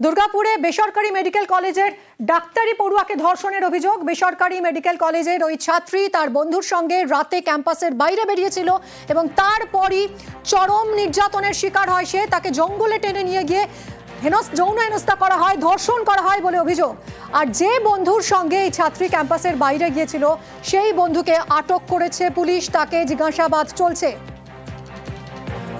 দুর্গাপুরে বেসরকারি মেডিকেল কলেজের ডাক্তারি পড়ুয়াকে ধর্ষণের অভিযোগ। বেসরকারি মেডিকেল কলেজের ওই ছাত্রী তার বন্ধুর সঙ্গে রাতে ক্যাম্পাসের বাইরে বেরিয়েছিল এবং তারপরই চরম নির্যাতনের শিকার হয় সে। তাকে জঙ্গলে টেনে নিয়ে গিয়ে যৌন হেনস্থা করা হয়, ধর্ষণ করা হয় বলে অভিযোগ। আর যে বন্ধুর সঙ্গে এই ছাত্রী ক্যাম্পাসের বাইরে গিয়েছিল সেই বন্ধুকে আটক করেছে পুলিশ, তাকে জিজ্ঞাসাবাদ চলছে।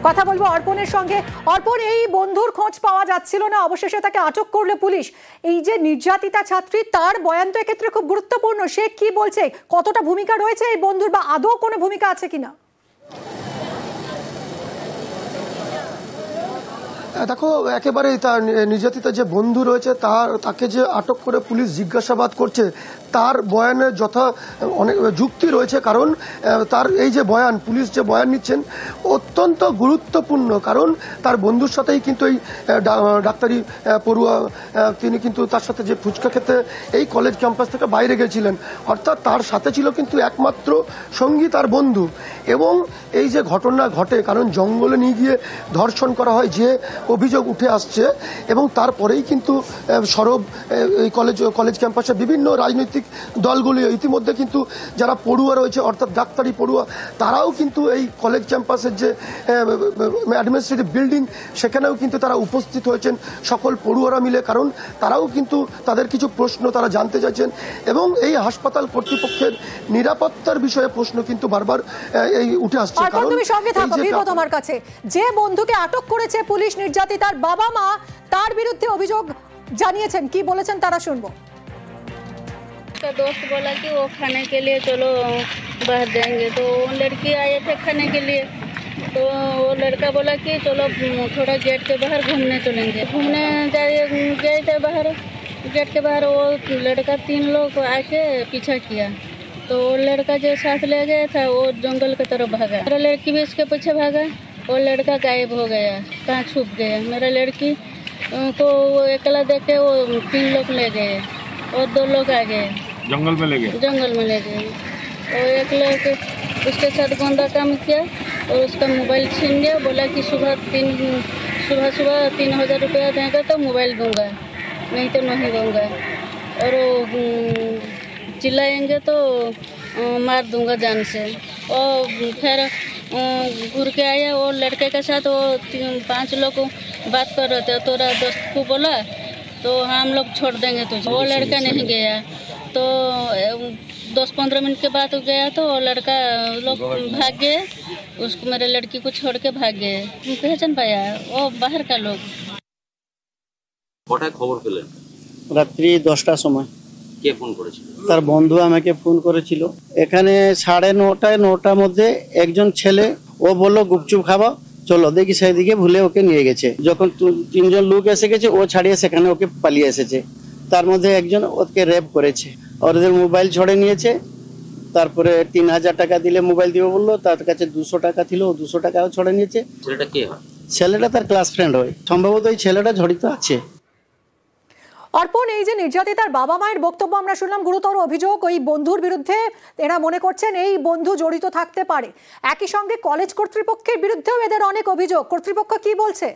কথা বলবো অর্পণের সঙ্গে। অর্পণ, এই বন্ধুর খোঁজ পাওয়া যাচ্ছিল না, অবশেষে তাকে আটক করলো পুলিশ। এই যে নির্যাতিতা ছাত্রী, তার বয়ান তো এক্ষেত্রে খুব গুরুত্বপূর্ণ। সে কি বলছে, কতটা ভূমিকা রয়েছে এই বন্ধুর, বা আদৌ কোনো ভূমিকা আছে কিনা? দেখো, একেবারেই তার নির্যাতিতা যে বন্ধু রয়েছে তাকে যে আটক করে পুলিশ জিজ্ঞাসাবাদ করছে তার বয়ানে অনেক যুক্তি রয়েছে। কারণ তার এই যে বয়ান, পুলিশ যে বয়ান নিচ্ছেন অত্যন্ত গুরুত্বপূর্ণ। কারণ তার বন্ধুর সাথেই কিন্তু এই ডাক্তারি পড়ুয়া তিনি কিন্তু তার সাথে যে ফুচকা খেতে এই কলেজ ক্যাম্পাস থেকে বাইরে গেছিলেন, অর্থাৎ তার সাথে ছিল কিন্তু একমাত্র সঙ্গী তার বন্ধু। এবং এই যে ঘটনা ঘটে, কারণ জঙ্গলে নিয়ে গিয়ে ধর্ষণ করা হয় যে অভিযোগ উঠে আসছে, এবং তারপরেই কিন্তু সরব এই কলেজ ক্যাম্পাসে বিভিন্ন রাজনৈতিক দলগুলি ইতিমধ্যে কিন্তু যারা পড়ুয়া রয়েছে, অর্থাৎ ডাক্তারি পড়ুয়া, তারাও কিন্তু এই কলেজ ক্যাম্পাসের যে অ্যাডমিনিস্ট্রেটিভ বিল্ডিং সেখানেও কিন্তু তারা উপস্থিত হয়েছেন সকল পড়ুয়ারা মিলে। কারণ তারাও কিন্তু তাদের কিছু প্রশ্ন তারা জানতে চাইছেন, এবং এই হাসপাতাল কর্তৃপক্ষের নিরাপত্তার বিষয়ে প্রশ্ন কিন্তু বারবার এই উঠে আসছে। তুমি সঙ্গে থাকো, তোমার কাছে যে বন্ধুকে আটক করেছে পুলিশ, নির্যাতিতার বাবা মা তার বিরুদ্ধে অভিযোগ জানিয়েছেন, কি বলেছেন তারা শুনবো। उसका दोस्त बोला कि वो खाने के लिए चलो बाहर जाएंगे, तो वो लड़की आए थे खाने के लिए, तो वो लड़का बोला कि चलो थोड़ा गेट के बाहर घूमने चलेंगे। घूमने गए थे बाहर, गेट के बाहर वो लड़का 3 लोग आके पीछा किया, तो वो लड़का जो साथ ले गया था वो जंगल की तरफ भागा। मेरा लड़की भी उसके पीछे भागा, वो लड़का गायब हो गया, कहाँ छुप गया। मेरा लड़की को वो अकेला देख के वो 3 लोग ले गए और 2 लोग आ गए, जंगल में ले गए। और एक लोग उसके साथ गंदा काम किया और उसका मोबाइल छीन गया। बोला कि सुबह 3000 रुपया देगा तो मोबाइल दूंगा, नहीं तो नहीं दूंगा, और चिल्लाएंगे तो मार दूंगा जान से। और फिर घूर के आया, वो लड़के के साथ वो 5 लोग बात कर रहे थे। तोरा दोस्त को बोला तो हम लोग छोड़ देंगे तुझे। वो लड़का नहीं गया, तो 10-15 मिनट के बाद गया तो वो लड़का लोग भाग गए, उसको मेरे लड़की को छोड़ के भाग गए। पहचान पाया वो बाहर का लोग। খবর পেলেন রাত্রি 10টার সময়। কে ফোন করেছিল? তার বন্ধু আমাকে ফোন করেছিল। এখানে 9:30-9টার মধ্যে একজন ছেলে ও বললো গুপচুপ খাবো, চলো দেখি, সেদিকে ভুলে ওকে নিয়ে গেছে। যখন 3 জন লোক এসে গেছে, ও ছাড়িয়ে সেখানে ওকে পালিয়ে এসেছে। তার মধ্যে একজন ওকে রেপ করেছে, ওদের মোবাইল ছড়ে নিয়েছে। তারপরে 3000 টাকা দিলে মোবাইল দিবে বললো, তার কাছে 200 টাকা ছিল, ও 200 টাকাও ছড়ে নিয়েছে। ছেলেটা কে হয়? ছেলেটা তার ক্লাস ফ্রেন্ড হয়, সম্ভবত এই ছেলেটা জড়িত আছে। অর্পণ, এই যে নির্যাতিতার বাবা মায়ের বক্তব্য আমরা শুনলাম, গুরুতর অভিযোগ ওই বন্ধুর বিরুদ্ধে। এরা মনে করছেন এই বন্ধু জড়িত থাকতে পারে। একই সঙ্গে কলেজ কর্তৃপক্ষের বিরুদ্ধেও এদের অনেক অভিযোগ। কর্তৃপক্ষ কি বলছে?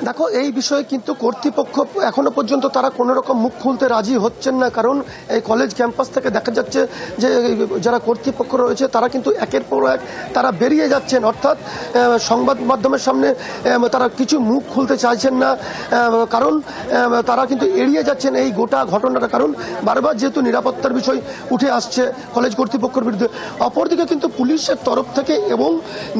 দেখো, এই বিষয়ে কিন্তু কর্তৃপক্ষ এখনো পর্যন্ত তারা কোনো রকম মুখ খুলতে রাজি হচ্ছেন না। কারণ এই কলেজ ক্যাম্পাস থেকে দেখা যাচ্ছে যে যারা কর্তৃপক্ষ রয়েছে তারা কিন্তু একের পর এক তারা বেরিয়ে যাচ্ছেন, অর্থাৎ সংবাদ মাধ্যমের সামনে তারা কিছু মুখ খুলতে চাইছেন না। কারণ তারা কিন্তু এড়িয়ে যাচ্ছেন এই গোটা ঘটনাটা। কারণ বারবার যেহেতু নিরাপত্তার বিষয় উঠে আসছে কলেজ কর্তৃপক্ষের বিরুদ্ধে। অপরদিকে কিন্তু পুলিশের তরফ থেকে এবং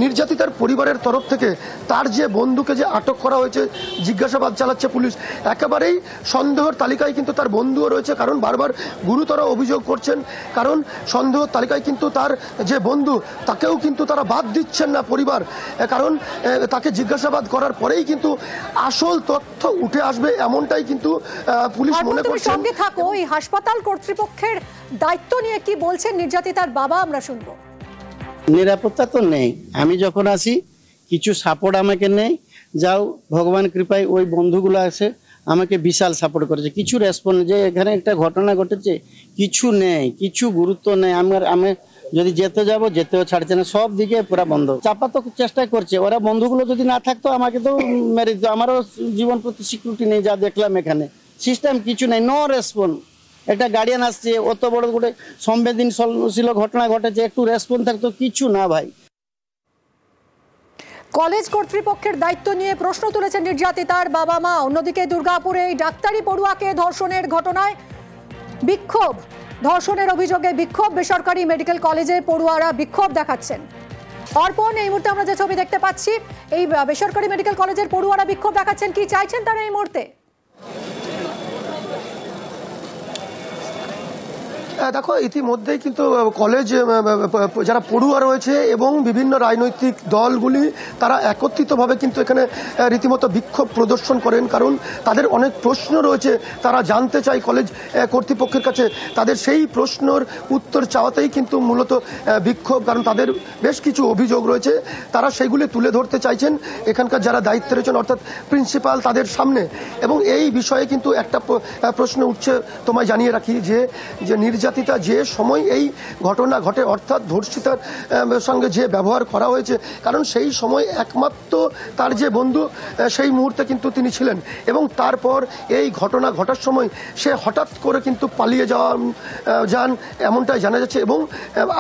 নির্যাতিতার পরিবারের তরফ থেকে তার যে বন্ধুকে যে আটক করা হয়েছে, জিজ্ঞাসাবাদ চালাচ্ছে পুলিশ। একেবারেই সন্দেহের তালিকায় কিন্তু তার বন্ধুও রয়েছে, কারণ বারবার গুরুতর অভিযোগ করছেন। কারণ সন্দেহের তালিকায় কিন্তু তার যে বন্ধু তাকেও কিন্তু তারা বাদ দিচ্ছেন না পরিবার। কারণ তাকে জিজ্ঞাসাবাদ করার পরেই কিন্তু আসল তথ্য উঠে আসবে, এমনটাই কিন্তু পুলিশ মনে করছে। সঙ্গে থাকো, এই হাসপাতাল কর্তৃপক্ষের দায়িত্ব নিয়ে কি বলছেন নির্যাতিতার বাবা, আমরা শুনবো। নিরাপত্তা তো নেই। আমি যখন আসি কিছু সাপোর্ট আমাকে নেই। যাও ভগবান কৃপায় ওই বন্ধুগুলো আছে আমাকে বিশাল সাপোর্ট করেছে। কিছু রেসপন্স যে এখানে একটা ঘটনা ঘটেছে কিছু নেই, কিছু গুরুত্ব নেই। আমি যদি যেতেও ছাড়ছে না, সব দিকে পুরা বন্ধ। চাপা তো চেষ্টা করছে ওরা, বন্ধুগুলো যদি না থাকতো আমাকে তো মেরে দিত। আমারও জীবন প্রতি সিকিউরিটি নেই, যা দেখলাম এখানে সিস্টেম কিছু নেই, নো রেসপন্স। একটা গার্ডিয়ান আসছে, অত বড় করে সংবেদনশীল ঘটনা ঘটেছে, একটু রেসপন্স থাকতো, কিছু না ভাই। কলেজ কর্তৃপক্ষের দায়িত্ব নিয়ে প্রশ্ন তুলেছেন নির্যাতিতার বাবা মা। অন্যদিকে দুর্গাপুরে এই ডাক্তারি পড়ুয়াকে ধর্ষণের ঘটনায় বিক্ষোভ, ধর্ষণের অভিযোগে বিক্ষোভ। বেসরকারি মেডিকেল কলেজের পড়ুয়ারা বিক্ষোভ দেখাচ্ছেন। অর্পণ, এই মুহূর্তে আমরা যে ছবি দেখতে পাচ্ছি, এই বেসরকারি মেডিকেল কলেজের পড়ুয়ারা বিক্ষোভ দেখাচ্ছেন, কি চাইছেন তারা এই মুহূর্তে? দেখো, ইতিমধ্যেই কিন্তু কলেজ যারা পড়ুয়া রয়েছে এবং বিভিন্ন রাজনৈতিক দলগুলি তারা একত্রিতভাবে কিন্তু এখানে রীতিমতো বিক্ষোভ প্রদর্শন করেন, কারণ তাদের অনেক প্রশ্ন রয়েছে, তারা জানতে চায় কলেজ কর্তৃপক্ষের কাছে। তাদের সেই প্রশ্নের উত্তর চাওয়াতেই কিন্তু মূলত বিক্ষোভ, কারণ তাদের বেশ কিছু অভিযোগ রয়েছে, তারা সেগুলি তুলে ধরতে চাইছেন এখানকার যারা দায়িত্বে রয়েছেন, অর্থাৎ প্রিন্সিপাল, তাদের সামনে। এবং এই বিষয়ে কিন্তু একটা প্রশ্ন উঠছে, তোমায় জানিয়ে রাখি, যে নির্যাতিতা যে সময় এই ঘটনা ঘটে, অর্থাৎ ধর্ষিতার সঙ্গে যে ব্যবহার করা হয়েছে, কারণ সেই সময় একমাত্র তার যে বন্ধু সেই মুহূর্তে কিন্তু তিনি ছিলেন, এবং তারপর এই ঘটনা ঘটার সময় সে হঠাৎ করে কিন্তু পালিয়ে যান এমনটাই জানা যাচ্ছে। এবং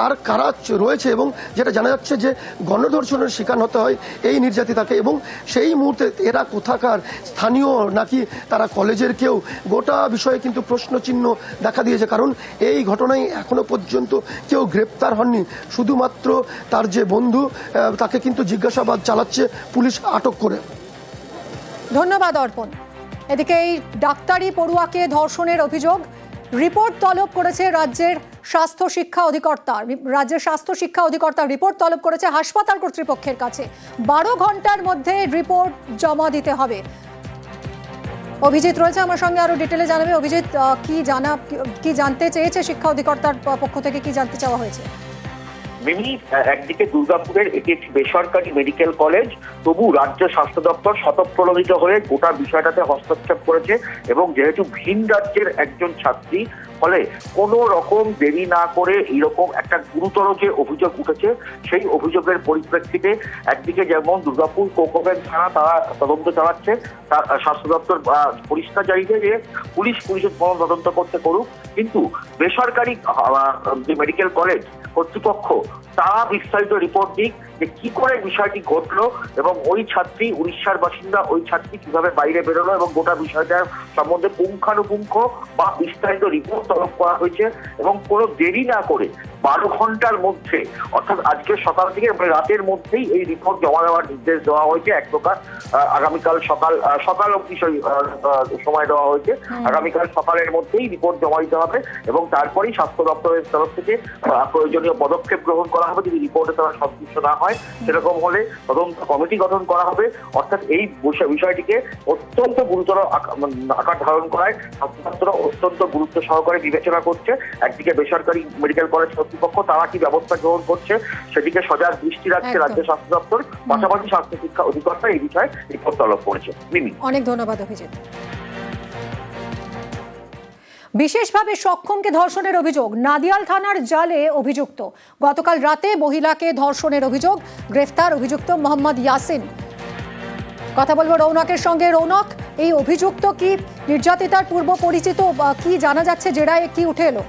আর কারা রয়েছে, এবং যেটা জানা যাচ্ছে যে গণধর্ষণের শিকার হতে হয় এই নির্যাতিতাকে, এবং সেই মুহূর্তে এরা কোথাকার স্থানীয় নাকি তারা কলেজের কেউ, গোটা বিষয়ে কিন্তু প্রশ্নচিহ্ন দেখা দিয়েছে। কারণ এই ঘটনায় এখনো পর্যন্ত কেউ গ্রেপ্তার হননি, শুধুমাত্র তার যে বন্ধু তাকে কিন্তু জিজ্ঞাসাবাদ চালাচ্ছে পুলিশ আটক করে। ধন্যবাদ অর্পণ। এদিকে এই ডাক্তারি পড়ুয়াকে ধর্ষণের অভিযোগ, রিপোর্ট তলব করেছে রাজ্যের স্বাস্থ্য শিক্ষা অধিকর্তা রিপোর্ট তলব করেছে হাসপাতাল কর্তৃপক্ষের কাছে। 12 ঘন্টার মধ্যে রিপোর্ট জমা দিতে হবে। অভিজিৎ রয়েছে আমার সঙ্গে, আরো ডিটেলে জানাবে। অভিজিৎ, কি জানতে চেয়েছে শিক্ষা অধিকর্তার পক্ষ থেকে, কি জানতে চাওয়া হয়েছে? মিমি, একদিকে দুর্গাপুরের এটি একটি বেসরকারি মেডিকেল কলেজ, তবু রাজ্য স্বাস্থ্য দপ্তর স্বতঃপ্রণোদিত হয়ে গোটা বিষয়টাতে হস্তক্ষেপ করেছে, এবং যেহেতু ভিন রাজ্যের একজন ছাত্রী, ফলে কোনো রকম দেরি না করে এইরকম একটা গুরুতর যে অভিযোগ উঠেছে, সেই অভিযোগের পরিপ্রেক্ষিতে একদিকে যেমন দুর্গাপুর কোকোভেন থানা তারা তদন্ত চালাচ্ছে, তার স্বাস্থ্য দপ্তর পরিষ্কার জানিয়েছে যে পুলিশের তদন্ত করতে করুক, কিন্তু বেসরকারি যে মেডিকেল কলেজ কর্তৃপক্ষ তারা বিস্তারিত রিপোর্ট দিক যে কি করে বিষয়টি ঘটলো, এবং ওই ছাত্রী উড়িষ্যার বাসিন্দা, ওই ছাত্রী কিভাবে বাইরে বেরোলো, এবং গোটা বিষয়টার সম্বন্ধে পুঙ্খানুপুঙ্খ বা বিস্তারিত রিপোর্ট তলব করা হয়েছে। এবং কোনো দেরি না করে 12 ঘন্টার মধ্যে, অর্থাৎ আজকে সকাল থেকে রাতের মধ্যেই এই রিপোর্ট জমা দেওয়ার নির্দেশ দেওয়া হয়েছে। এক প্রকার আগামীকাল সকাল অবধি সময় দেওয়া হয়েছে, আগামীকাল সকালের মধ্যেই রিপোর্ট জমা দিতে হবে, এবং তারপরেই স্বাস্থ্য দপ্তরের তরফ থেকে প্রয়োজনীয় পদক্ষেপ গ্রহণ করা হবে। যদি রিপোর্টে তারা সন্তুষ্ট না হয়, সেরকম হলে তদন্ত কমিটি গঠন করা হবে। অর্থাৎ এই বিষয়টিকে অত্যন্ত গুরুতর আকার ধারণ করায় স্বাস্থ্য দপ্তর অত্যন্ত গুরুত্ব সহকারে বিবেচনা করছে। একদিকে বেসরকারি মেডিকেল কলেজ কর্তৃপক্ষ তারা কি ব্যবস্থা গ্রহণ করছে সেদিকে সজাগ দৃষ্টি রাখছে রাজ্য স্বাস্থ্য দপ্তর, পাশাপাশি স্বাস্থ্য শিক্ষা অধিকর্তা এই বিষয়ে রিপোর্ট তলব করেছে। মিমি, অনেক ধন্যবাদ অভিজিৎ। বিশেষভাবে সক্ষমকে ধর্ষণের অভিযোগ, নাদিয়াল থানার জালে অভিযুক্ত। গতকাল রাতে মহিলাকে ধর্ষণের অভিযোগ, গ্রেফতার অভিযুক্ত মোহাম্মদ ইয়াসিন। কথা বলবো রৌনকের সঙ্গে। রৌনক, এই অভিযুক্ত কি নির্যাতিতার পূর্ব পরিচিত, কি জানা যাচ্ছে, জেরায় কি উঠে এলো?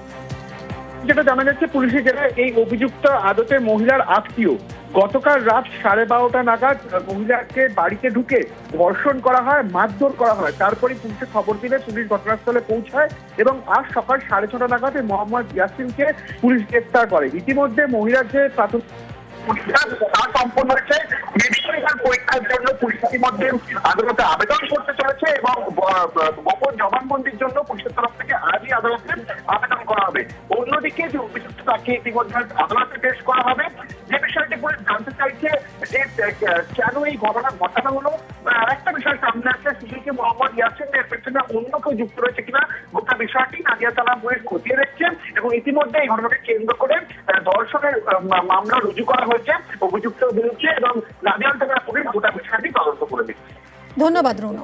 যেটা জানা যাচ্ছে পুলিশের জেরায়, এই অভিযুক্ত আদতে মহিলার আত্মীয়। গতকাল রাত 12:30 নাগাদ মহিলাকে বাড়িতে ঢুকে ধর্ষণ করা হয়, মারধর করা হয়। তারপরে পুলিশে খবর দিলে পুলিশ ঘটনাস্থলে পৌঁছায়, এবং আজ সকাল 6:30 নাগাদ মোহাম্মদ ইয়াসিনকে পুলিশ গ্রেফতার করে। ইতিমধ্যে মহিলার যে প্রাথমিক সম্পন্ন হয়েছে, মেডিকেল পরীক্ষার জন্য পুলিশ ইতিমধ্যে আদালতে আবেদন করতে চলেছে, এবং গোপন জবানবন্দির জন্য পুলিশের তরফ থেকে আজই আদালতে আবেদন করা হবে। অন্যদিকে যে অভিযুক্ত তাকে ইতিমধ্যে আদালতে পেশ করা হবে। যে বিষয়টি পুলিশ জানতে চাইছে যে কেন এই ঘটনা ঘটানো হলো, আরেকটা বিষয় সামনে আসছে, সেটিকে মোহাম্মদ ইয়াসিনের পেছনে অন্য কেউ যুক্ত রয়েছে কিনা, গোটা বিষয়টি নাদিয়া থানা পুলিশ খতিয়ে দেখছে, এবং ইতিমধ্যে এই ঘটনাকে কেন্দ্র করে ধর্ষণের মামলা রুজু করা হয়েছে অভিযুক্ত বিরুদ্ধে, এবং নাদিয়া থানা পুলিশ গোটা বিষয়টি তদন্ত করে দিচ্ছে। ধন্যবাদ রৌনক।